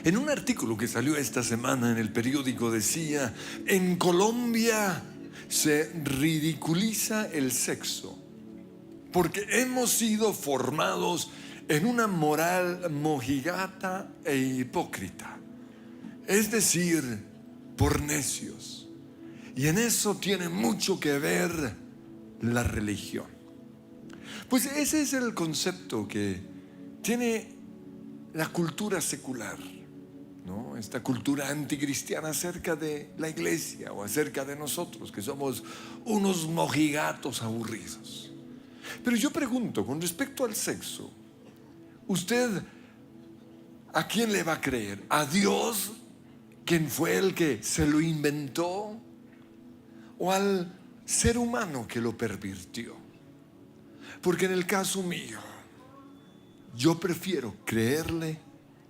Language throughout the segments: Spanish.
En un artículo que salió esta semana en el periódico decía: en Colombia se ridiculiza el sexo porque hemos sido formados en una moral mojigata e hipócrita, es decir, por necios. Y en eso tiene mucho que ver la religión. Pues ese es el concepto que tiene la cultura secular, ¿no? Esta cultura anticristiana acerca de la iglesia o acerca de nosotros, que somos unos mojigatos aburridos. Pero yo pregunto, con respecto al sexo, ¿usted a quién le va a creer? ¿A Dios, quien fue el que se lo inventó? ¿O al ser humano que lo pervirtió? Porque en el caso mío, yo prefiero creerle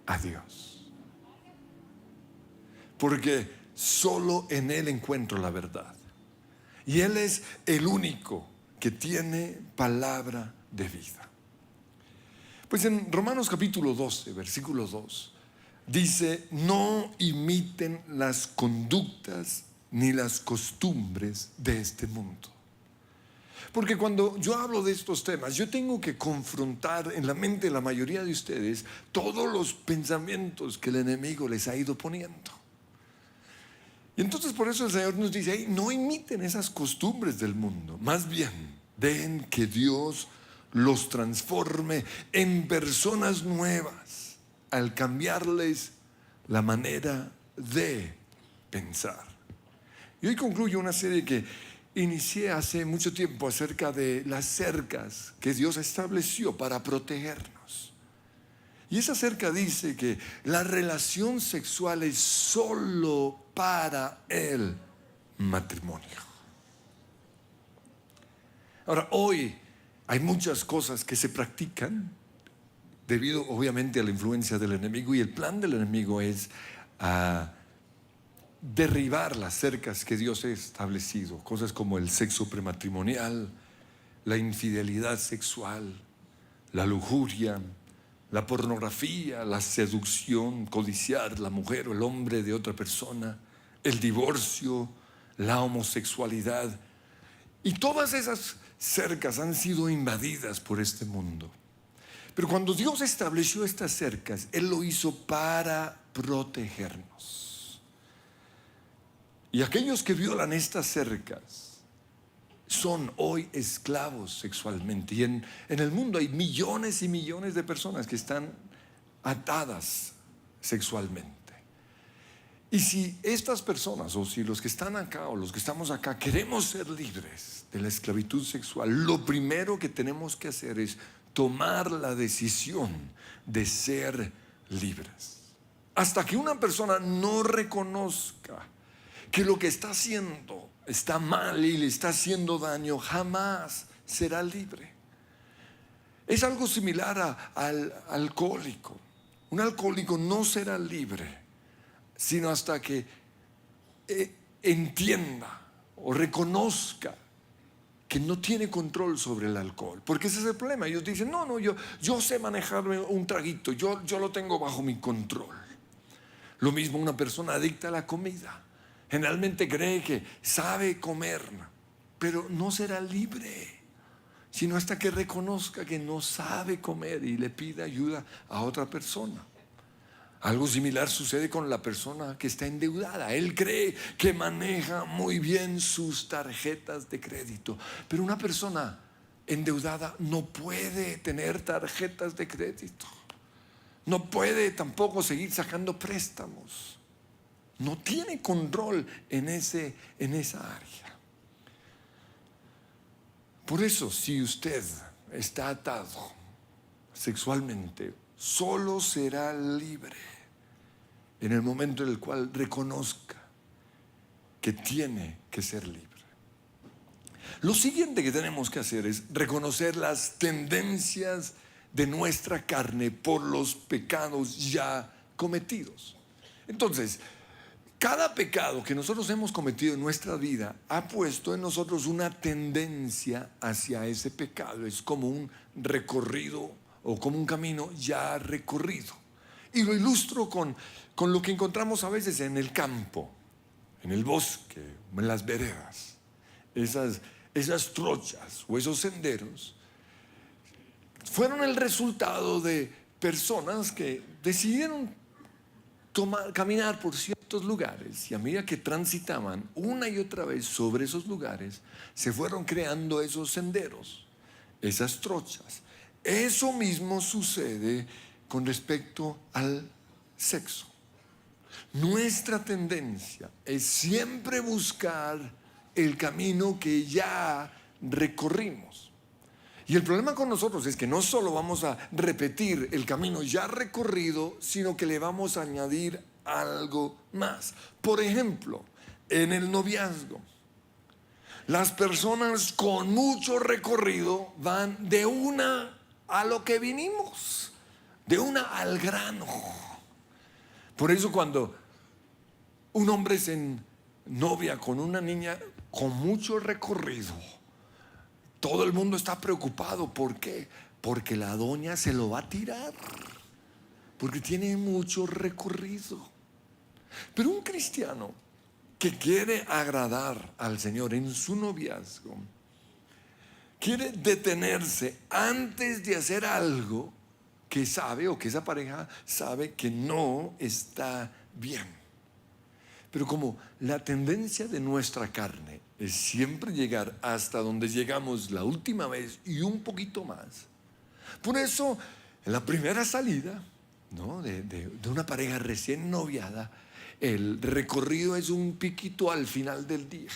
a Dios, porque solo en Él encuentro la verdad. Y Él es el único que tiene palabra de vida. Pues en Romanos capítulo 12, versículo 2, dice: no imiten las conductas ni las costumbres de este mundo. Porque cuando yo hablo de estos temas, yo tengo que confrontar en la mente de la mayoría de ustedes todos los pensamientos que el enemigo les ha ido poniendo. Y entonces por eso el Señor nos dice: hey, no imiten esas costumbres del mundo, más bien dejen que Dios los transforme en personas nuevas al cambiarles la manera de pensar. Y hoy concluyo una serie que inicié hace mucho tiempo acerca de las cercas que Dios estableció para protegernos. Y esa cerca dice que la relación sexual es solo para el matrimonio. Ahora, hoy hay muchas cosas que se practican debido obviamente a la influencia del enemigo, y el plan del enemigo es derribar las cercas que Dios ha establecido. Cosas como el sexo prematrimonial, la infidelidad sexual, la lujuria, la pornografía, la seducción, codiciar la mujer o el hombre de otra persona, el divorcio, la homosexualidad. Y todas esas cercas han sido invadidas por este mundo. Pero cuando Dios estableció estas cercas, Él lo hizo para protegernos. Y aquellos que violan estas cercas son hoy esclavos sexualmente. Y en el mundo hay millones y millones de personas que están atadas sexualmente. Y si estas personas, o si los que están acá o los que estamos acá, queremos ser libres de la esclavitud sexual, lo primero que tenemos que hacer es tomar la decisión de ser libres. Hasta que una persona no reconozca que lo que está haciendo está mal y le está haciendo daño, jamás será libre. Es algo similar al alcohólico. Un alcohólico no será libre sino hasta que entienda o reconozca que no tiene control sobre el alcohol. Porque ese es el problema. Ellos dicen: no, yo sé manejarme un traguito, yo lo tengo bajo mi control. Lo mismo una persona adicta a la comida. Generalmente cree que sabe comer, pero no será libre sino hasta que reconozca que no sabe comer y le pida ayuda a otra persona. Algo similar sucede con la persona que está endeudada. Él cree que maneja muy bien sus tarjetas de crédito, pero una persona endeudada no puede tener tarjetas de crédito, no puede tampoco seguir sacando préstamos, no tiene control en esa área. Por eso, si usted está atado sexualmente, solo será libre en el momento en el cual reconozca que tiene que ser libre. Lo siguiente que tenemos que hacer es reconocer las tendencias de nuestra carne por los pecados ya cometidos. Entonces, cada pecado que nosotros hemos cometido en nuestra vida ha puesto en nosotros una tendencia hacia ese pecado. Es como un recorrido o como un camino ya recorrido. Y lo ilustro con lo que encontramos a veces en el campo, en el bosque, en las veredas. Esas trochas o esos senderos fueron el resultado de personas que decidieron caminar por ciertos lugares, y a medida que transitaban una y otra vez sobre esos lugares, se fueron creando esos senderos, esas trochas. Eso mismo sucede con respecto al sexo. Nuestra tendencia es siempre buscar el camino que ya recorrimos. Y el problema con nosotros es que no solo vamos a repetir el camino ya recorrido, sino que le vamos a añadir algo más. Por ejemplo, en el noviazgo, las personas con mucho recorrido van de una a lo que vinimos, de una al grano. Por eso cuando un hombre se novia con una niña con mucho recorrido, todo el mundo está preocupado. ¿Por qué? Porque la doña se lo va a tirar, porque tiene mucho recorrido. Pero un cristiano que quiere agradar al Señor en su noviazgo, quiere detenerse antes de hacer algo que sabe, o que esa pareja sabe que no está bien. Pero como la tendencia de nuestra carne es siempre llegar hasta donde llegamos la última vez y un poquito más, por eso en la primera salida, ¿no?, de una pareja recién noviada, el recorrido es un piquito al final del día,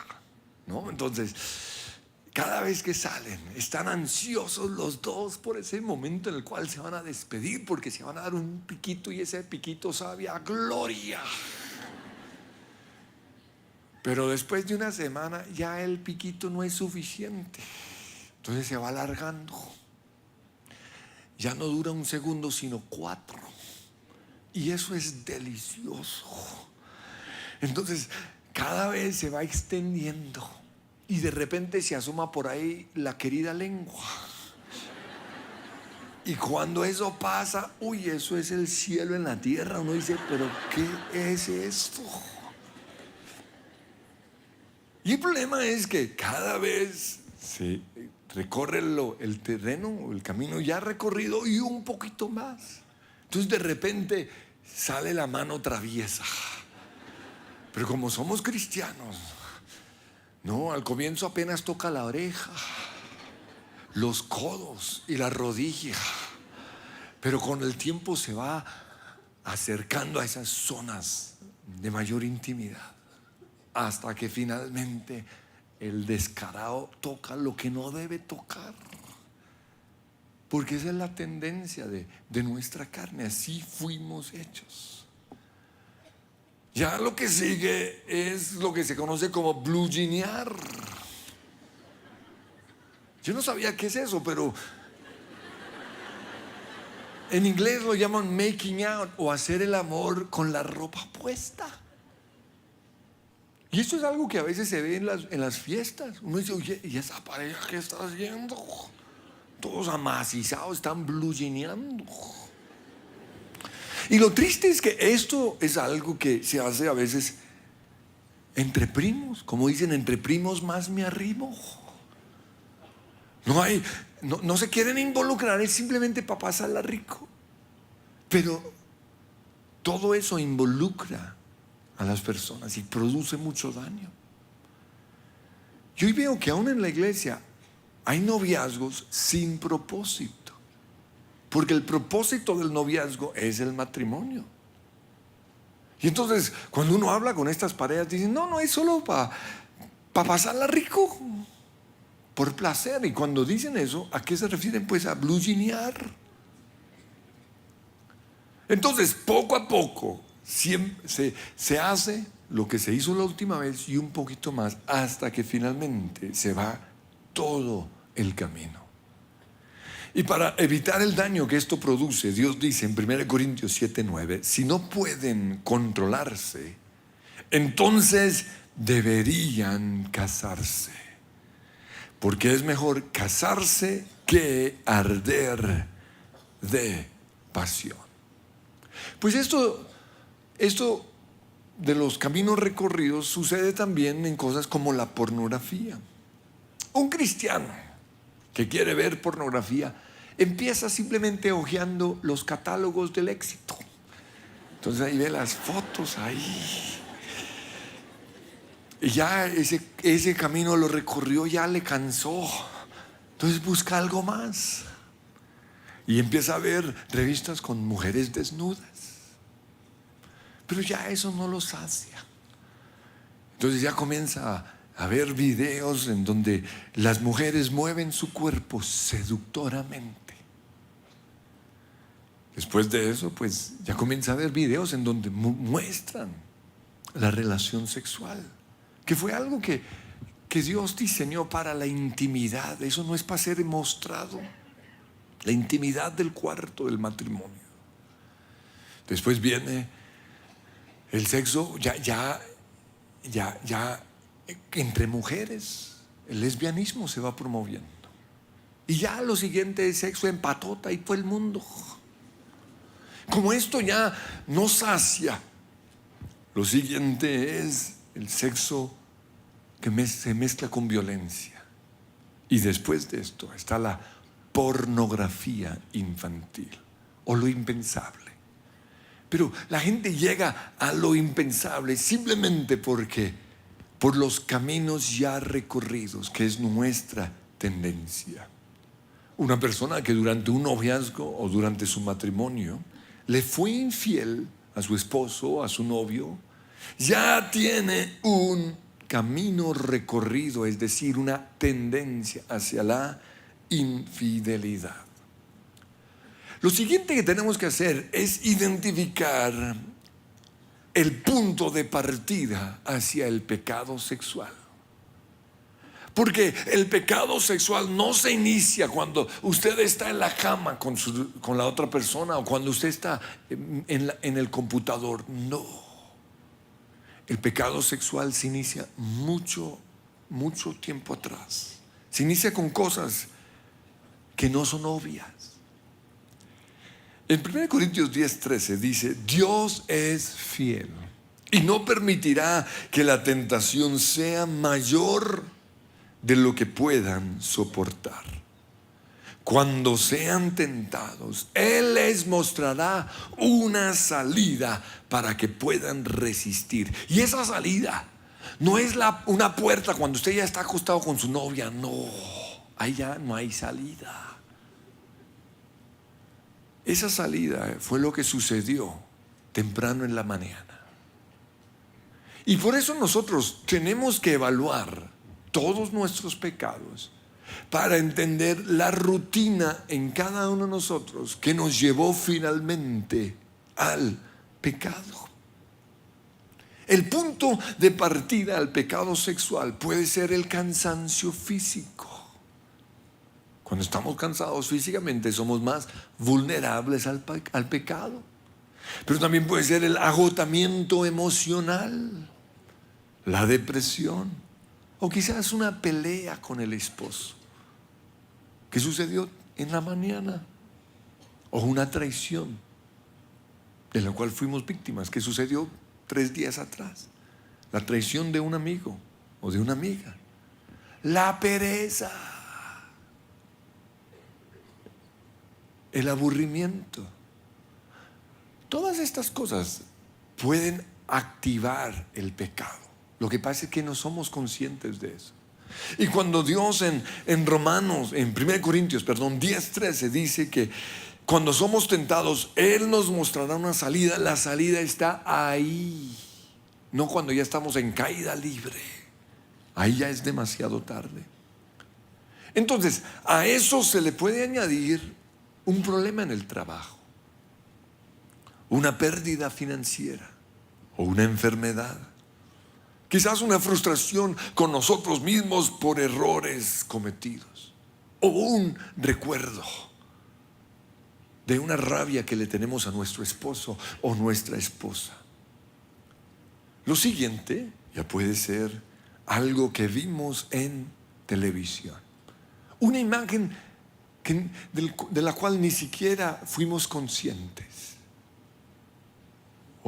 ¿no? Entonces, cada vez que salen, están ansiosos los dos por ese momento en el cual se van a despedir, porque se van a dar un piquito, y ese piquito sabe a gloria. Pero después de una semana ya el piquito no es suficiente, entonces se va alargando. Ya no dura un segundo sino 4, y eso es delicioso. Entonces cada vez se va extendiendo, y de repente se asoma por ahí la querida lengua. Y cuando eso pasa, uy, eso es el cielo en la tierra. Uno dice, pero ¿qué es esto? Y el problema es que cada vez se recorre el terreno, el camino ya recorrido, y un poquito más. Entonces de repente sale la mano traviesa. Pero como somos cristianos, no, al comienzo apenas toca la oreja, los codos y la rodilla, pero con el tiempo se va acercando a esas zonas de mayor intimidad, hasta que finalmente el descarado toca lo que no debe tocar, porque esa es la tendencia de nuestra carne. Así fuimos hechos. Ya lo que sigue es lo que se conoce como blue jeanear. Yo no sabía qué es eso, pero en inglés lo llaman making out, o hacer el amor con la ropa puesta. Y esto es algo que a veces se ve en las fiestas. Uno dice, oye, ¿y esa pareja qué está haciendo? Todos amacizados, están blue jeaneando. Y lo triste es que esto es algo que se hace a veces entre primos. Como dicen, entre primos más me arrimo. No se quieren involucrar, es simplemente para pasarla rico. Pero todo eso involucra a las personas y produce mucho daño. Yo hoy veo que aún en la iglesia hay noviazgos sin propósito, porque el propósito del noviazgo es el matrimonio. Y entonces cuando uno habla con estas parejas, dicen, no es solo para pasarla rico, por placer. Y cuando dicen eso, ¿a qué se refieren? Pues a blue jeanear. Entonces poco a poco siempre se hace lo que se hizo la última vez y un poquito más, hasta que finalmente se va todo el camino. Y para evitar el daño que esto produce, Dios dice en 1 Corintios 7:9, si no pueden controlarse, entonces deberían casarse, porque es mejor casarse que arder de pasión. Pues esto de los caminos recorridos sucede también en cosas como la pornografía. Un cristiano que quiere ver pornografía empieza simplemente hojeando los catálogos del éxito. Entonces ahí ve las fotos ahí. Y ya ese camino lo recorrió, ya le cansó. Entonces busca algo más. Y empieza a ver revistas con mujeres desnudas. Pero ya eso no lo sacia. Entonces ya comienza a ver videos en donde las mujeres mueven su cuerpo seductoramente. Después de eso, pues ya comienza a ver videos en donde muestran la relación sexual, que fue algo que Dios diseñó para la intimidad. Eso no es para ser mostrado. La intimidad del cuarto del matrimonio. Después viene el sexo ya entre mujeres. El lesbianismo se va promoviendo. Y ya lo siguiente es sexo en patota y todo el mundo. Como esto ya no sacia, lo siguiente es el sexo que se mezcla con violencia. Y después de esto está la pornografía infantil o lo impensable. Pero la gente llega a lo impensable simplemente porque por los caminos ya recorridos, que es nuestra tendencia. Una persona que durante un noviazgo o durante su matrimonio le fue infiel a su esposo, a su novio, ya tiene un camino recorrido, es decir, una tendencia hacia la infidelidad. Lo siguiente que tenemos que hacer es identificar el punto de partida hacia el pecado sexual. Porque el pecado sexual no se inicia cuando usted está en la cama con la otra persona o cuando usted está en el computador. No. El pecado sexual se inicia mucho tiempo atrás. Se inicia con cosas que no son obvias. En 1 Corintios 10:13 dice: Dios es fiel y no permitirá que la tentación sea mayor de lo que puedan soportar. Cuando sean tentados, Él les mostrará una salida para que puedan resistir. Y esa salida no es una puerta cuando usted ya está acostado con su novia. No, ahí ya no hay salida. Esa salida fue lo que sucedió temprano en la mañana. Y por eso nosotros tenemos que evaluar todos nuestros pecados para entender la rutina en cada uno de nosotros que nos llevó finalmente al pecado. El punto de partida al pecado sexual puede ser el cansancio físico. Cuando estamos cansados físicamente somos más vulnerables al pecado. Pero también puede ser el agotamiento emocional, la depresión, o quizás una pelea con el esposo que sucedió en la mañana, o una traición de la cual fuimos víctimas, que sucedió 3 días atrás, la traición de un amigo o de una amiga, la pereza, el aburrimiento. Todas estas cosas pueden activar el pecado. Lo que pasa es que no somos conscientes de eso. Y cuando Dios en 1 Corintios 10:13 dice que cuando somos tentados, Él nos mostrará una salida. La salida está ahí, no cuando ya estamos en caída libre. Ahí ya es demasiado tarde. Entonces, a eso se le puede añadir un problema en el trabajo, una pérdida financiera o una enfermedad. Quizás una frustración con nosotros mismos por errores cometidos, o un recuerdo de una rabia que le tenemos a nuestro esposo o nuestra esposa. Lo siguiente ya puede ser algo que vimos en televisión, una imagen de la cual ni siquiera fuimos conscientes.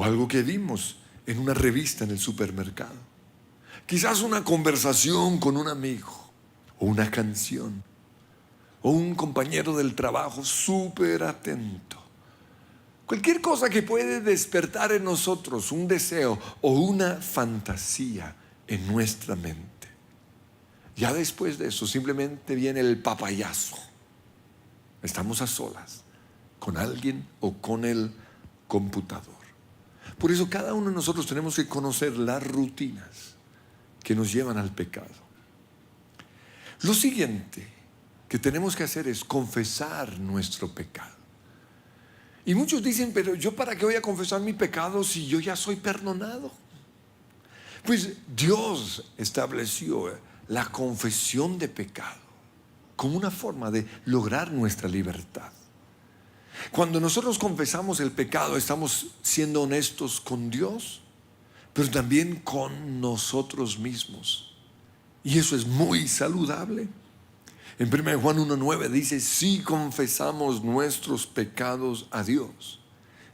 o algo que vimos en una revista en el supermercado. Quizás una conversación con un amigo, o una canción, o un compañero del trabajo súper atento. Cualquier cosa que puede despertar en nosotros un deseo o una fantasía en nuestra mente. Ya después de eso simplemente viene el papayazo. Estamos a solas con alguien o con el computador. Por eso cada uno de nosotros tenemos que conocer las rutinas que nos llevan al pecado. Lo siguiente que tenemos que hacer es confesar nuestro pecado. Y muchos dicen, pero ¿yo para qué voy a confesar mi pecado si yo ya soy perdonado? Pues Dios estableció la confesión de pecado como una forma de lograr nuestra libertad. Cuando nosotros confesamos el pecado, estamos siendo honestos con Dios, pero también con nosotros mismos. Y eso es muy saludable. En 1 Juan 1:9 dice, si confesamos nuestros pecados a Dios,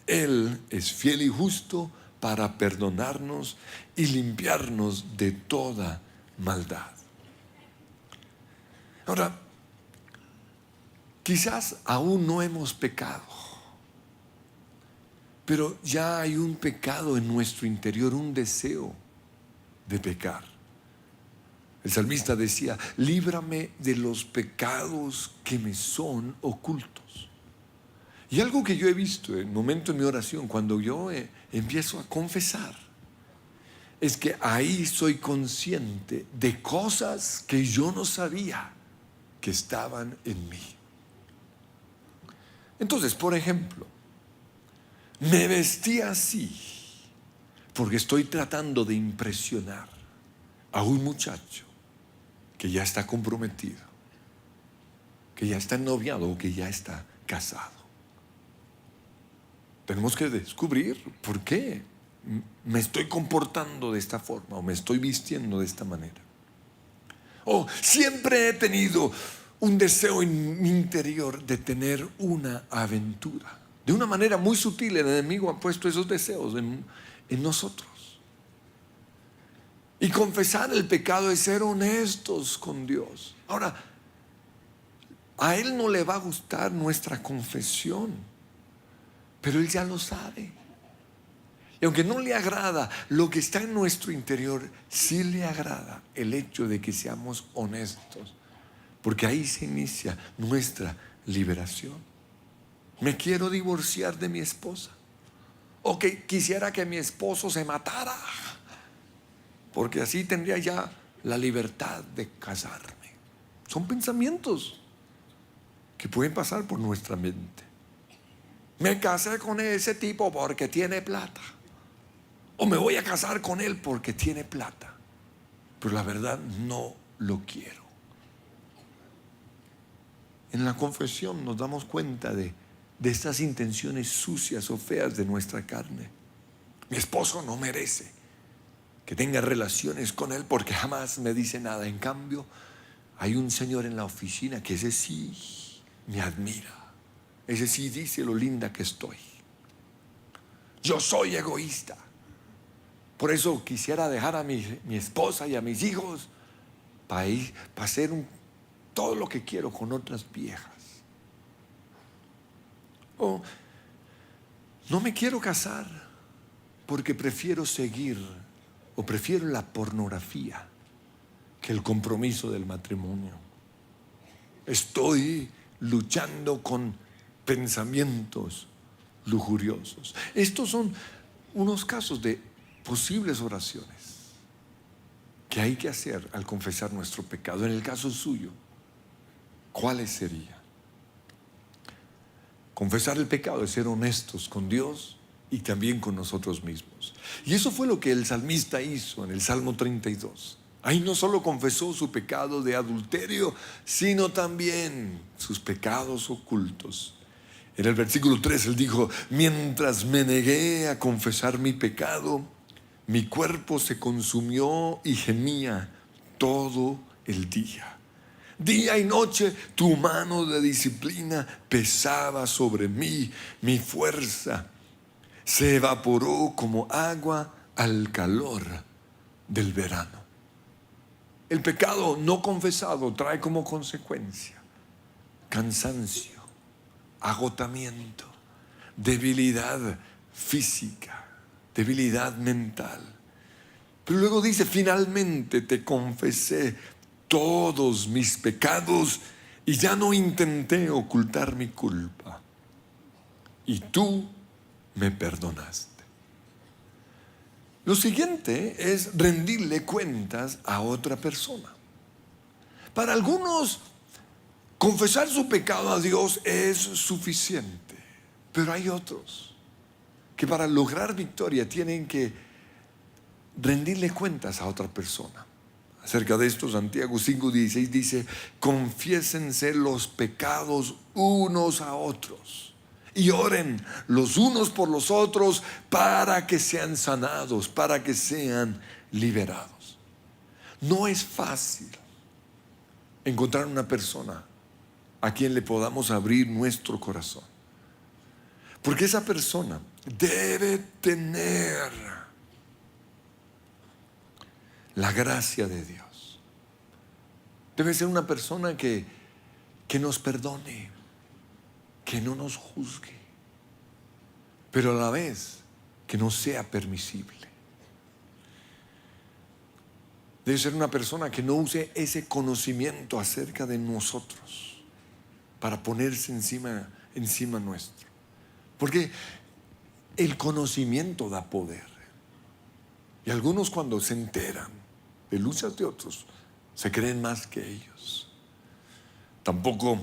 Él es fiel y justo para perdonarnos y limpiarnos de toda maldad. Ahora, quizás aún no hemos pecado, pero ya hay un pecado en nuestro interior, un deseo de pecar. El salmista decía, líbrame de los pecados que me son ocultos. Y algo que yo he visto en el momento de mi oración, cuando yo empiezo a confesar, es que ahí soy consciente de cosas que yo no sabía que estaban en mí. Entonces, por ejemplo, me vestí así porque estoy tratando de impresionar a un muchacho que ya está comprometido, que ya está ennoviado o que ya está casado. Tenemos que descubrir por qué me estoy comportando de esta forma o me estoy vistiendo de esta manera. O siempre he tenido un deseo en mi interior de tener una aventura. De una manera muy sutil el enemigo ha puesto esos deseos en nosotros. Y confesar el pecado es ser honestos con Dios. Ahora, a Él no le va a gustar nuestra confesión, pero Él ya lo sabe. Y aunque no le agrada lo que está en nuestro interior, sí le agrada el hecho de que seamos honestos, porque ahí se inicia nuestra liberación. Me quiero divorciar de mi esposa, o que quisiera que mi esposo se matara, porque así tendría ya la libertad de casarme. Son pensamientos que pueden pasar por nuestra mente. Me casé con ese tipo porque tiene plata, o me voy a casar con él porque tiene plata, pero la verdad no lo quiero. En la confesión nos damos cuenta de estas intenciones sucias o feas de nuestra carne. Mi esposo no merece que tenga relaciones con él porque jamás me dice nada. En cambio, hay un señor en la oficina que ese sí me admira. Ese sí dice lo linda que estoy. Yo soy egoísta. Por eso quisiera dejar a mi esposa y a mis hijos para hacer todo lo que quiero con otras viejas. O no me quiero casar porque prefiero la pornografía que el compromiso del matrimonio. Estoy luchando con pensamientos lujuriosos. Estos son unos casos de posibles oraciones que hay que hacer al confesar nuestro pecado. En el caso suyo, ¿cuáles serían? Confesar el pecado es ser honestos con Dios y también con nosotros mismos. Y eso fue lo que el salmista hizo en el Salmo 32. Ahí no solo confesó su pecado de adulterio, sino también sus pecados ocultos. En el versículo 3 él dijo, mientras me negué a confesar mi pecado, mi cuerpo se consumió y gemía todo el día. Día y noche tu mano de disciplina pesaba sobre mí, mi fuerza se evaporó como agua al calor del verano. El pecado no confesado trae como consecuencia cansancio, agotamiento, debilidad física, debilidad mental. Pero luego dice, finalmente te confesé todos mis pecados y ya no intenté ocultar mi culpa. Y tú me perdonaste. Lo siguiente es rendirle cuentas a otra persona. Para algunos, confesar su pecado a Dios es suficiente, pero hay otros que para lograr victoria tienen que rendirle cuentas a otra persona. Acerca de esto, Santiago 5:16 dice, confiésense los pecados unos a otros y oren los unos por los otros para que sean sanados, para que sean liberados. No es fácil encontrar una persona a quien le podamos abrir nuestro corazón, porque esa persona debe tener la gracia de Dios. Debe ser una persona que nos perdone, que no nos juzgue, pero a la vez que no sea permisible. Debe ser una persona que no use ese conocimiento acerca de nosotros para ponerse encima nuestro. Porque el conocimiento da poder. Y algunos, cuando se enteran de luchas de otros, se creen más que ellos. Tampoco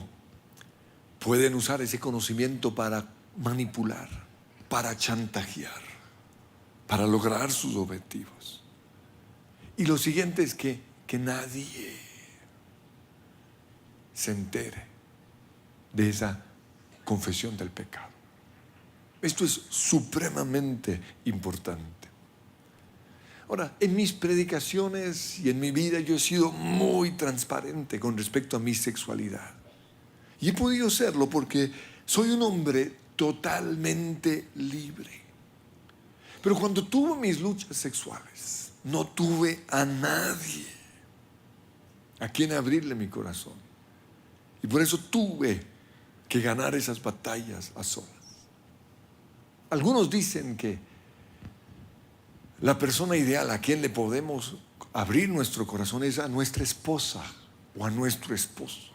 pueden usar ese conocimiento para manipular, para chantajear, para lograr sus objetivos. Y lo siguiente es que nadie se entere de esa confesión del pecado. Esto es supremamente importante. Ahora, en mis predicaciones y en mi vida yo he sido muy transparente con respecto a mi sexualidad. Y he podido serlo porque soy un hombre totalmente libre. Pero cuando tuve mis luchas sexuales, no tuve a nadie a quien abrirle mi corazón. Y por eso tuve que ganar esas batallas a solas. Algunos dicen que la persona ideal a quien le podemos abrir nuestro corazón es a nuestra esposa o a nuestro esposo.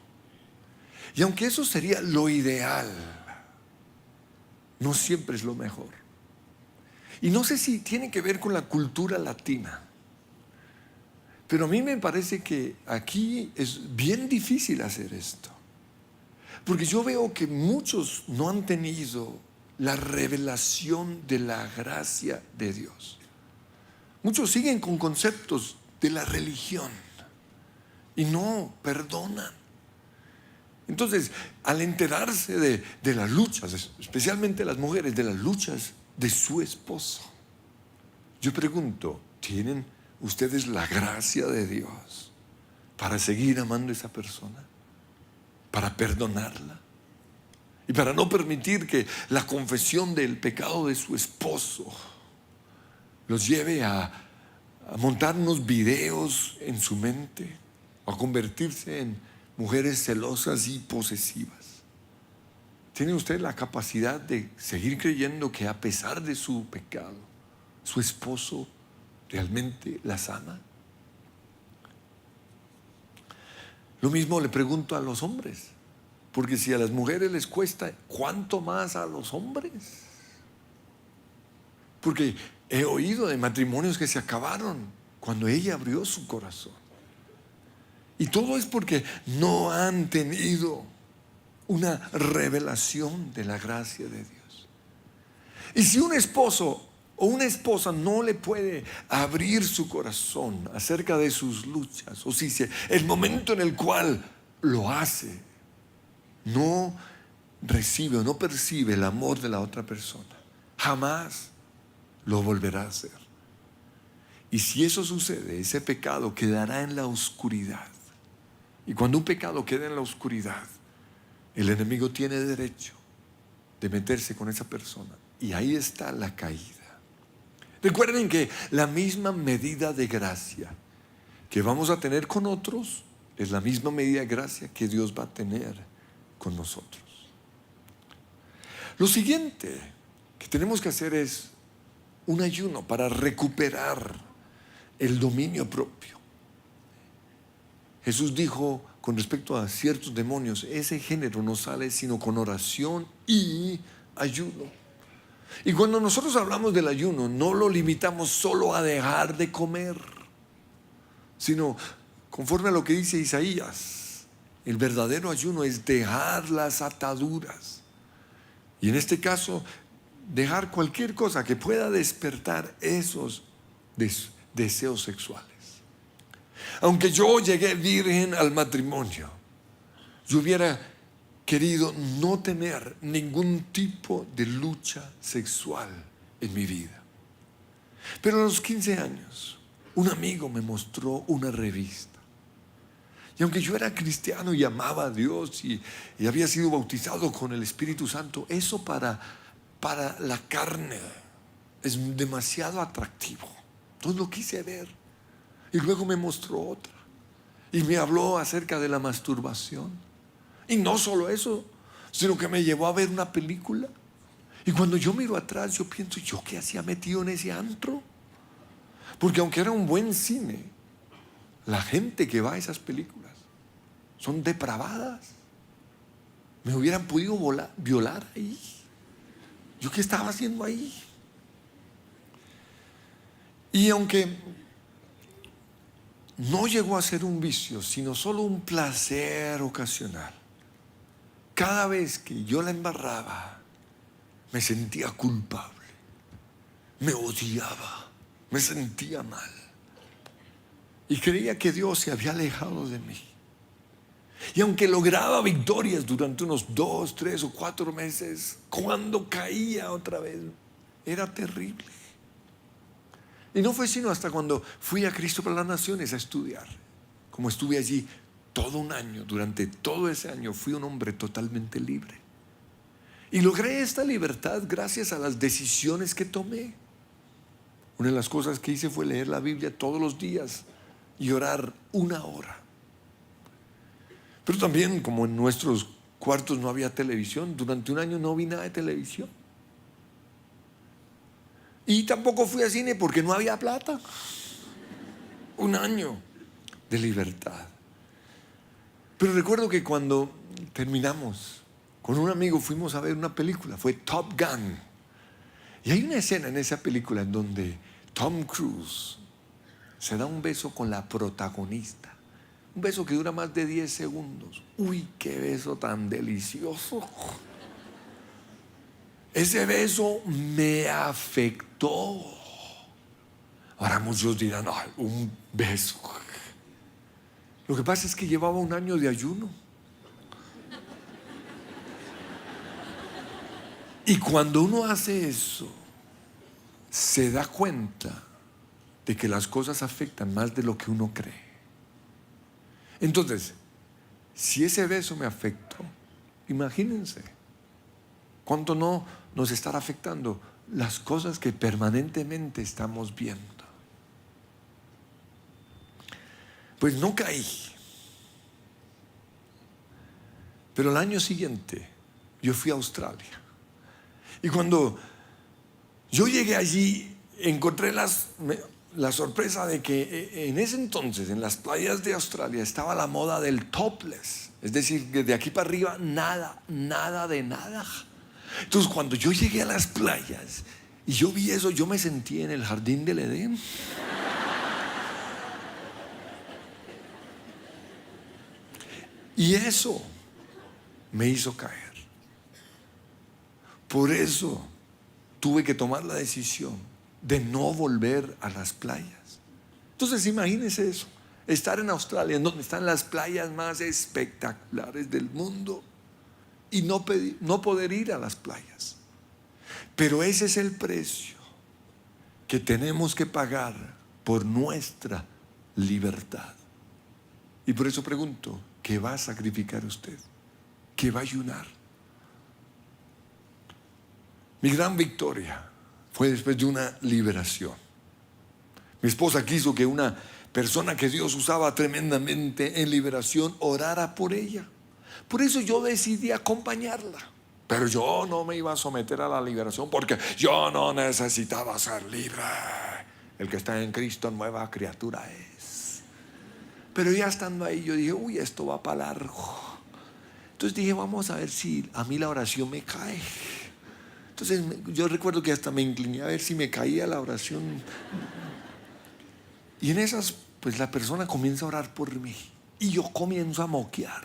Y aunque eso sería lo ideal, no siempre es lo mejor. Y no sé si tiene que ver con la cultura latina, pero a mí me parece que aquí es bien difícil hacer esto. Porque yo veo que muchos no han tenido la revelación de la gracia de Dios. Muchos siguen con conceptos de la religión y no perdonan. Entonces, al enterarse de las luchas, especialmente las mujeres, de las luchas de su esposo, yo pregunto, ¿tienen ustedes la gracia de Dios para seguir amando a esa persona? ¿Para perdonarla? Y para no permitir que la confesión del pecado de su esposo los lleve a montar unos videos en su mente, o a convertirse en mujeres celosas y posesivas. ¿Tiene usted la capacidad de seguir creyendo que a pesar de su pecado, su esposo realmente las ama? Lo mismo le pregunto a los hombres, porque si a las mujeres les cuesta, ¿cuánto más a los hombres? Porque he oído de matrimonios que se acabaron cuando ella abrió su corazón. Y todo es porque no han tenido una revelación de la gracia de Dios. Y si un esposo o una esposa no le puede abrir su corazón acerca de sus luchas, o si el momento en el cual lo hace, no recibe o no percibe el amor de la otra persona, jamás lo volverá a hacer. Y si eso sucede, ese pecado quedará en la oscuridad. Y cuando un pecado queda en la oscuridad, el enemigo tiene derecho de meterse con esa persona Y ahí está la caída. Recuerden que la misma medida de gracia que vamos a tener con otros es la misma medida de gracia que Dios va a tener con nosotros. Lo siguiente que tenemos que hacer es un ayuno para recuperar el dominio propio. Jesús dijo con respecto a ciertos demonios: ese género no sale sino con oración y ayuno. Y cuando nosotros hablamos del ayuno, no lo limitamos solo a dejar de comer, sino conforme a lo que dice Isaías, el verdadero ayuno es dejar las ataduras. Y en este caso, dejar cualquier cosa que pueda despertar esos deseos sexuales. Aunque yo llegué virgen al matrimonio, yo hubiera querido no tener ningún tipo de lucha sexual en mi vida. Pero a los 15 años, un amigo me mostró una revista. Y aunque yo era cristiano y amaba a Dios y había sido bautizado con el Espíritu Santo, eso para la carne es demasiado atractivo. Entonces lo quise ver. Y luego me mostró otra. Y me habló acerca de la masturbación. Y no solo eso, sino que me llevó a ver una película. Y cuando yo miro atrás, yo pienso: ¿yo qué hacía metido en ese antro? Porque aunque era un buen cine, la gente que va a esas películas son depravadas. Me hubieran podido violar ahí. ¿Yo qué estaba haciendo ahí? Y aunque no llegó a ser un vicio, sino solo un placer ocasional, cada vez que yo la embarraba, me sentía culpable, me odiaba, me sentía mal. Y creía que Dios se había alejado de mí. Y aunque lograba victorias durante unos 2, 3 o 4 meses, cuando caía otra vez, era terrible. Y no fue sino hasta cuando fui a Cristo para las Naciones a estudiar. Como estuve allí todo un año, durante todo ese año fui un hombre totalmente libre. Y logré esta libertad gracias a las decisiones que tomé. Una de las cosas que hice fue leer la Biblia todos los días y orar 1 hora. Pero también, como en nuestros cuartos no había televisión, durante un año no vi nada de televisión. Y tampoco fui al cine porque no había plata. 1 año de libertad. Pero recuerdo que cuando terminamos, con un amigo fuimos a ver una película, fue Top Gun. Y hay una escena en esa película en donde Tom Cruise se da un beso con la protagonista. Un beso que dura más de 10 segundos. Uy, qué beso tan delicioso. Ese beso me afectó. Ahora muchos dirán: ay, un beso. Lo que pasa es que llevaba 1 año de ayuno. Y cuando uno hace eso, se da cuenta de que las cosas afectan más de lo que uno cree. Entonces, si ese beso me afectó, imagínense cuánto no nos estará afectando las cosas que permanentemente estamos viendo. Pues no caí. Pero el año siguiente yo fui a Australia. Y cuando yo llegué allí, encontré la sorpresa de que en ese entonces, en las playas de Australia, estaba la moda del topless. Es decir, que de aquí para arriba nada, nada de nada. Entonces cuando yo llegué a las playas y yo vi eso, yo me sentí en el jardín del Edén. Y eso me hizo caer. Por eso tuve que tomar la decisión de no volver a las playas. Entonces imagínense eso, estar en Australia, en donde están las playas más espectaculares del mundo, y no poder ir a las playas. Pero ese es el precio que tenemos que pagar por nuestra libertad. Y por eso pregunto: ¿qué va a sacrificar usted? ¿Qué va a ayunar? Mi gran victoria fue después de una liberación. Mi esposa quiso que una persona que Dios usaba tremendamente en liberación orara por ella. Por eso yo decidí acompañarla. Pero yo no me iba a someter a la liberación porque yo no necesitaba ser libre. El que está en Cristo, nueva criatura es. Pero ya estando ahí, yo dije, uy, esto va para largo. Entonces dije, vamos a ver si a mí la oración me cae. Entonces yo recuerdo que hasta me incliné a ver si me caía la oración. Y en esas, pues la persona comienza a orar por mí. Y yo comienzo a moquear.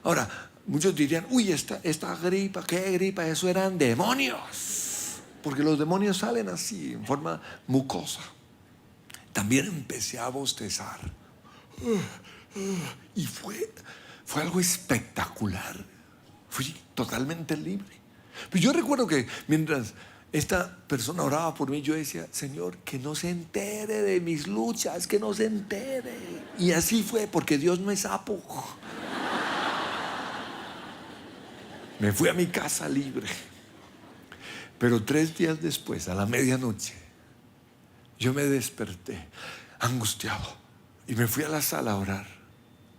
Ahora, muchos dirían, uy, esta gripa, ¿qué gripa? Eso eran demonios. Porque los demonios salen así, en forma mucosa. También empecé a bostezar. Y fue algo espectacular. Fui totalmente libre. Pues yo recuerdo que mientras esta persona oraba por mí, yo decía, Señor, que no se entere de mis luchas, que no se entere. Y así fue, porque Dios no es sapo. Me fui a mi casa libre. Pero 3 días después, a la medianoche, yo me desperté angustiado y me fui a la sala a orar.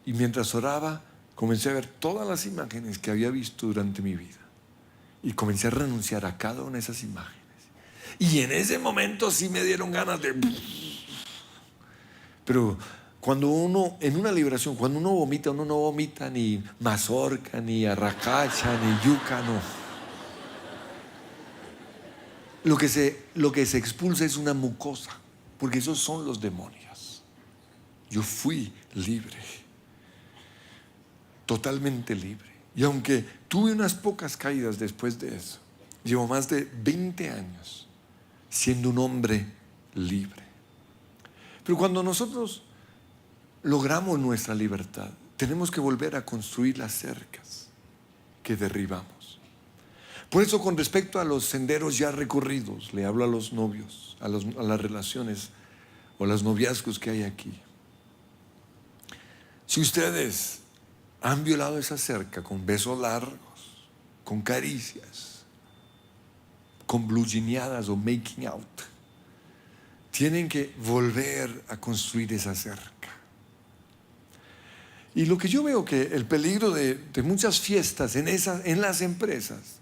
Y mientras oraba, comencé a ver todas las imágenes que había visto durante mi vida. Y comencé a renunciar a cada una de esas imágenes. Y en ese momento sí me dieron ganas de... Pero cuando uno, en una liberación, cuando uno no vomita ni mazorca, ni arracacha, ni yuca, no. Lo que se expulsa es una mucosa, porque esos son los demonios. Yo fui libre, totalmente libre. Y aunque tuve unas pocas caídas después de eso, llevo más de 20 años siendo un hombre libre. Pero cuando nosotros logramos nuestra libertad, tenemos que volver a construir las cercas que derribamos. Por eso, con respecto a los senderos ya recorridos, le hablo a los novios, a las relaciones o los noviazgos que hay aquí. Si ustedes han violado esa cerca con besos largos, con caricias, con blugineadas o making out, tienen que volver a construir esa cerca. Y lo que yo veo que el peligro de muchas fiestas en las empresas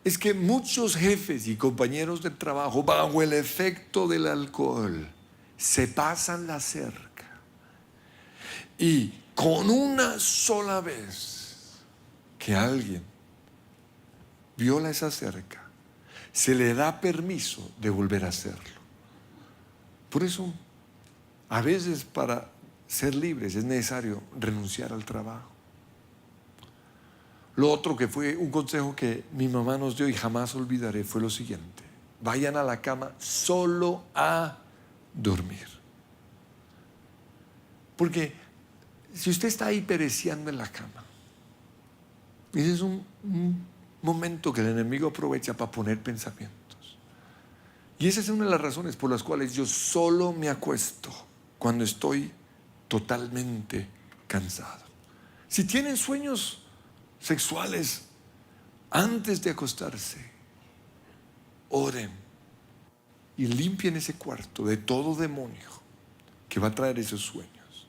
es que muchos jefes y compañeros de trabajo, bajo el efecto del alcohol, se pasan la cerca. Y con una sola vez que alguien viola esa cerca, se le da permiso de volver a hacerlo. Por eso, a veces para ser libres es necesario renunciar al trabajo. Lo otro que fue un consejo que mi mamá nos dio y jamás olvidaré fue lo siguiente: vayan a la cama solo a dormir. Porque si usted está ahí pereciendo en la cama, ese es un momento que el enemigo aprovecha para poner pensamientos. Y esa es una de las razones por las cuales yo solo me acuesto cuando estoy totalmente cansado. Si tienen sueños sexuales antes de acostarse, oren y limpien ese cuarto de todo demonio que va a traer esos sueños.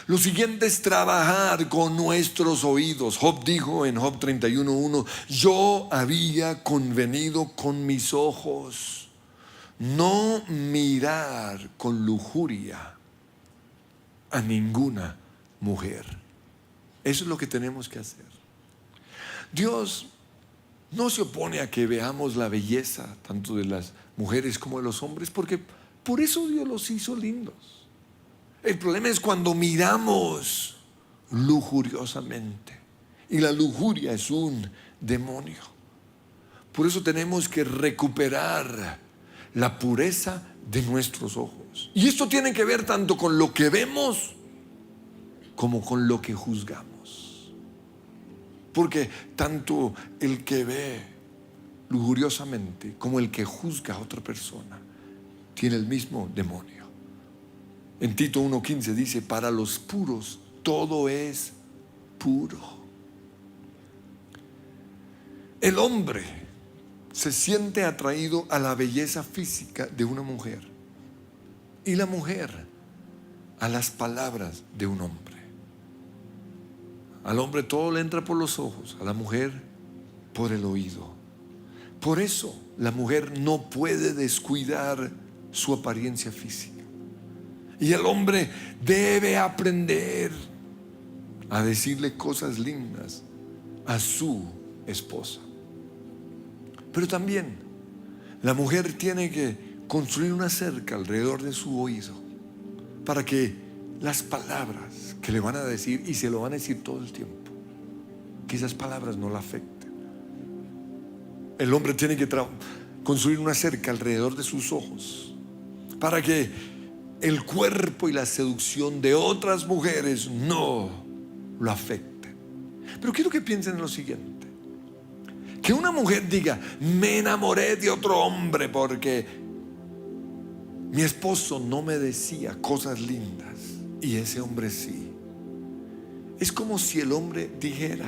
Lo siguiente es trabajar con nuestros oídos. Job dijo en Job 31:1: yo había convenido con mis ojos no mirar con lujuria a ninguna mujer. Eso es lo que tenemos que hacer. Dios no se opone a que veamos la belleza tanto de las mujeres como de los hombres, porque por eso Dios los hizo lindos. El problema es cuando miramos lujuriosamente, y la lujuria es un demonio. Por eso tenemos que recuperar la pureza de nuestros ojos. Y esto tiene que ver tanto con lo que vemos como con lo que juzgamos. Porque tanto el que ve lujuriosamente como el que juzga a otra persona tiene el mismo demonio. En Tito 1:15 dice: para los puros todo es puro. El hombre se siente atraído a la belleza física de una mujer y la mujer a las palabras de un hombre. Al hombre todo le entra por los ojos, a la mujer por el oído. Por eso la mujer no puede descuidar su apariencia física. Y el hombre debe aprender a decirle cosas lindas a su esposa. Pero también la mujer tiene que construir una cerca alrededor de su oído para que las palabras que le van a decir, y se lo van a decir todo el tiempo, que esas palabras no la afecten. El hombre tiene que construir una cerca alrededor de sus ojos para que el cuerpo y la seducción de otras mujeres no lo afecten. Pero quiero que piensen en lo siguiente: que una mujer diga, me enamoré de otro hombre porque mi esposo no me decía cosas lindas y ese hombre sí. Es como si el hombre dijera,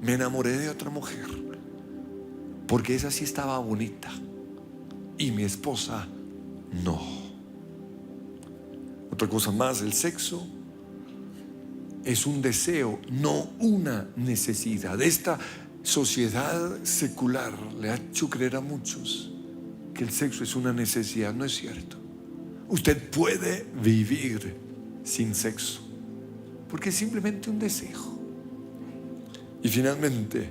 me enamoré de otra mujer porque esa sí estaba bonita y mi esposa no. Otra cosa más, el sexo es un deseo, no una necesidad. Esta sociedad secular le ha hecho creer a muchos que el sexo es una necesidad. No es cierto. Usted puede vivir sin sexo porque es simplemente un deseo. Y finalmente,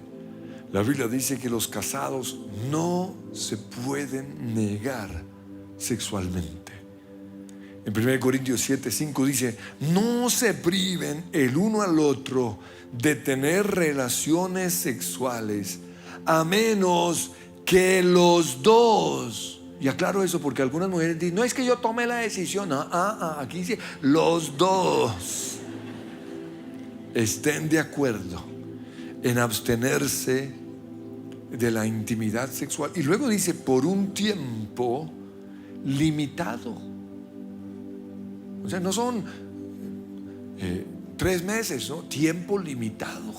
la Biblia dice que los casados no se pueden negar sexualmente. En 1 Corintios 7:5 dice, no se priven el uno al otro de tener relaciones sexuales, a menos que los dos, y aclaro eso porque algunas mujeres dicen, no es que yo tomé la decisión, aquí dice, los dos estén de acuerdo en abstenerse de la intimidad sexual. Y luego dice, por un tiempo limitado. O sea, no son 3 meses, ¿no? Tiempo limitado.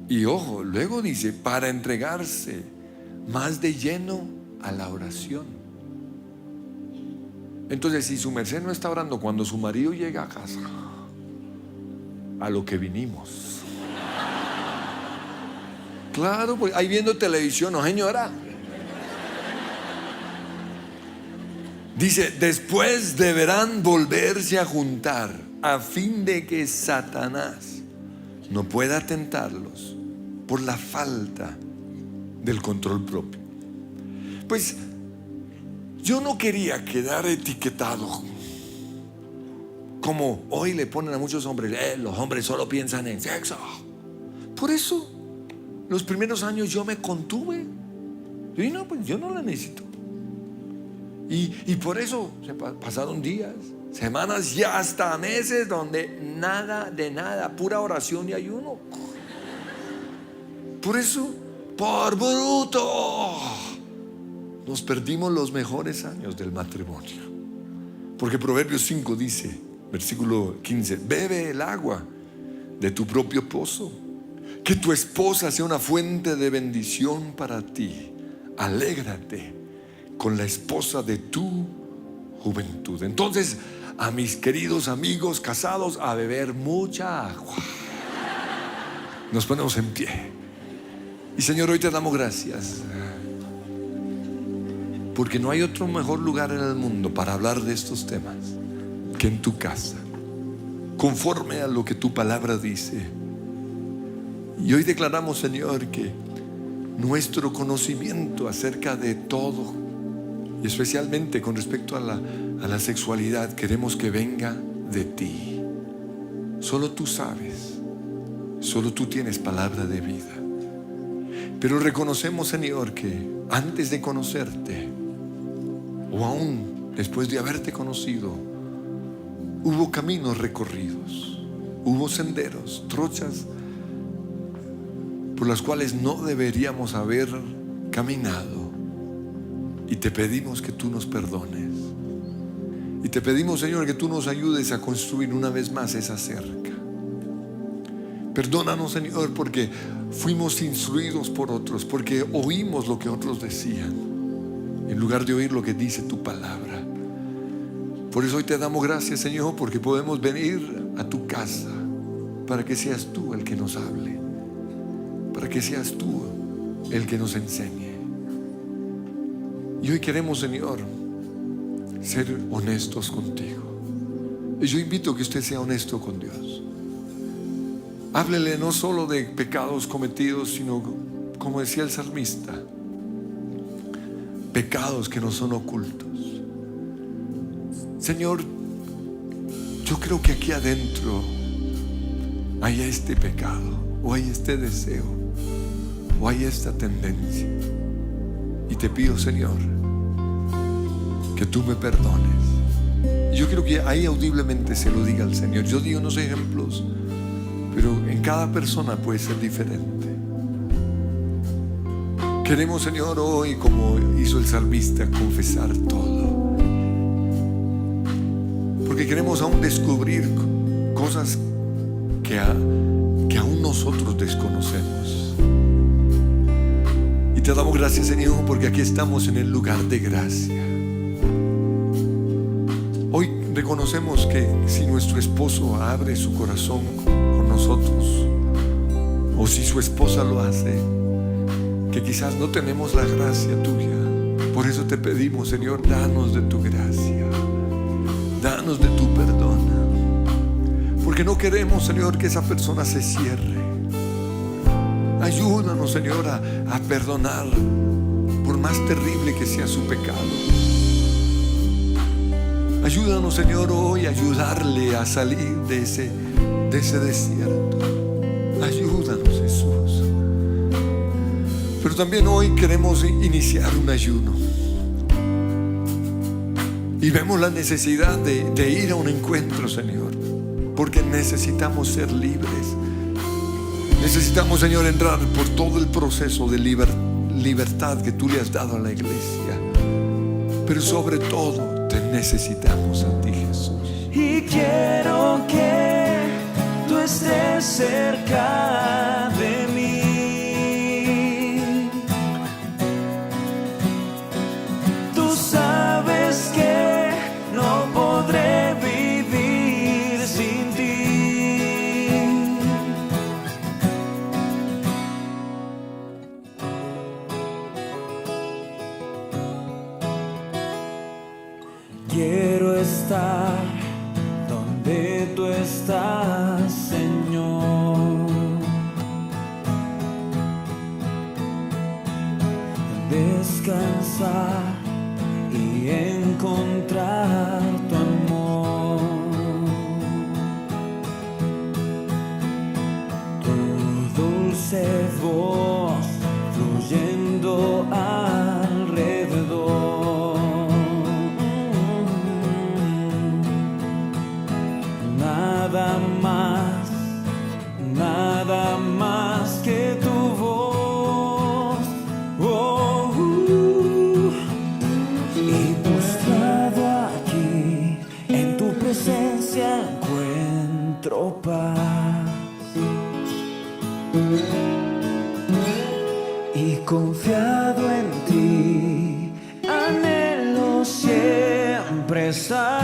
Y ojo, luego dice, para entregarse más de lleno a la oración. Entonces, si su merced no está orando cuando su marido llega a casa, a lo que vinimos. Claro, pues ahí viendo televisión, ¿no, señora? Dice, después deberán volverse a juntar a fin de que Satanás no pueda tentarlos por la falta del control propio. Pues yo no quería quedar etiquetado como hoy le ponen a muchos hombres, los hombres solo piensan en sexo. Por eso los primeros años yo me contuve. Y no, pues yo no la necesito. Y por eso se pasaron días, semanas y hasta meses donde nada de nada, pura oración y ayuno. Por eso, por bruto, nos perdimos los mejores años del matrimonio. Porque Proverbios 5 dice, versículo 15, bebe el agua de tu propio pozo, que tu esposa sea una fuente de bendición para ti. Alégrate con la esposa de tu juventud. Entonces, a mis queridos amigos casados, a beber mucha agua. Nos ponemos en pie. Y Señor, hoy te damos gracias, porque no hay otro mejor lugar en el mundo para hablar de estos temas que en tu casa, conforme a lo que tu palabra dice. Y hoy declaramos, Señor, que nuestro conocimiento acerca de todo, y especialmente con respecto a la sexualidad, queremos que venga de ti. Solo tú sabes, solo tú tienes palabra de vida. Pero reconocemos, Señor, que antes de conocerte, o aún después de haberte conocido, hubo caminos recorridos, hubo senderos, trochas por las cuales no deberíamos haber caminado. Y te pedimos que tú nos perdones. Y te pedimos, Señor, que tú nos ayudes a construir una vez más esa cerca. Perdónanos, Señor, porque fuimos instruidos por otros, porque oímos lo que otros decían en lugar de oír lo que dice tu palabra. Por eso hoy te damos gracias, Señor, porque podemos venir a tu casa para que seas tú el que nos hable, para que seas tú el que nos enseñe. Y hoy queremos, Señor, ser honestos contigo. Y yo invito a que usted sea honesto con Dios. Háblele no solo de pecados cometidos, sino, como decía el salmista, pecados que no son ocultos. Señor, yo creo que aquí adentro hay este pecado, o hay este deseo, o hay esta tendencia. Y te pido, Señor, que tú me perdones. Y yo quiero que ahí audiblemente se lo diga al Señor. Yo digo unos ejemplos, pero en cada persona puede ser diferente. Queremos, Señor, hoy, como hizo el salmista, confesar todo, porque queremos aún descubrir cosas que aún nosotros desconocemos. Y te damos gracias, Señor, porque aquí estamos en el lugar de gracia. Hoy reconocemos que si nuestro esposo abre su corazón con nosotros, o si su esposa lo hace, que quizás no tenemos la gracia tuya. Por eso te pedimos, Señor, danos de tu gracia, danos de tu perdón, porque no queremos, Señor, que esa persona se cierre. Ayúdanos, Señor, a perdonar, por más terrible que sea su pecado. Ayúdanos, Señor, hoy a ayudarle a salir de ese desierto. Ayúdanos, Jesús. Pero también hoy queremos iniciar un ayuno. Y vemos la necesidad de ir a un encuentro, Señor, porque necesitamos ser libres. Necesitamos, Señor, entrar por todo el proceso de libertad que tú le has dado a la iglesia. Pero sobre todo te necesitamos a ti, Jesús. Y quiero que tú estés cerca de mí. Tú sabes que no podré vivir sin ti. Quiero estar donde tú estás, Señor. Descansar y encontrar tu amor. Tu dulce voz fluyendo alrededor. Nada más que tu voz. Y postrado aquí en tu presencia encuentro paz. Y confiado en ti, anhelo siempre estar.